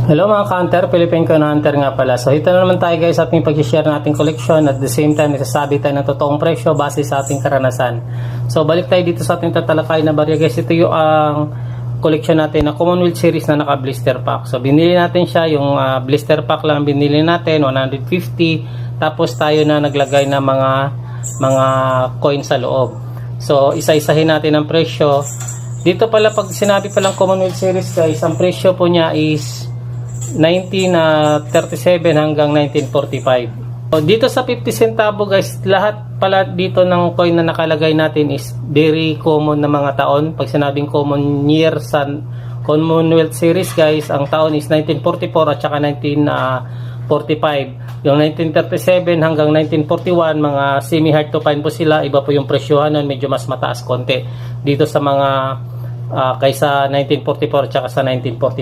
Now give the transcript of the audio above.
Hello mga ka-hunter, Philippine Coin Hunter nga pala. So ito na naman tayo guys sa ating pag-share nating collection at the same time nagsasabi tayo ng totoong presyo base sa ating karanasan. So balik tayo dito sa ating tatalakay na barya guys. Ito yung collection natin na Commonwealth Series na naka-blister pack. So binili natin siya, yung blister pack lang binili natin, 150. Tapos tayo na naglagay na mga coin sa loob. So isa-isahin natin ang presyo. Dito pala pag sinabi palang Commonwealth Series guys, ang presyo po niya is 1937 hanggang 1945. So, dito sa 50 centavo guys, lahat pala dito ng coin na nakalagay natin is very common na mga taon. Pag sinabing common year sa Commonwealth Series guys, ang taon is 1944 at saka 1945. Yung 1937 hanggang 1941, mga semi-hard to find po sila. Iba po yung presyohan nun, medyo mas mataas konti dito sa mga kaysa 1944 at saka sa 1945.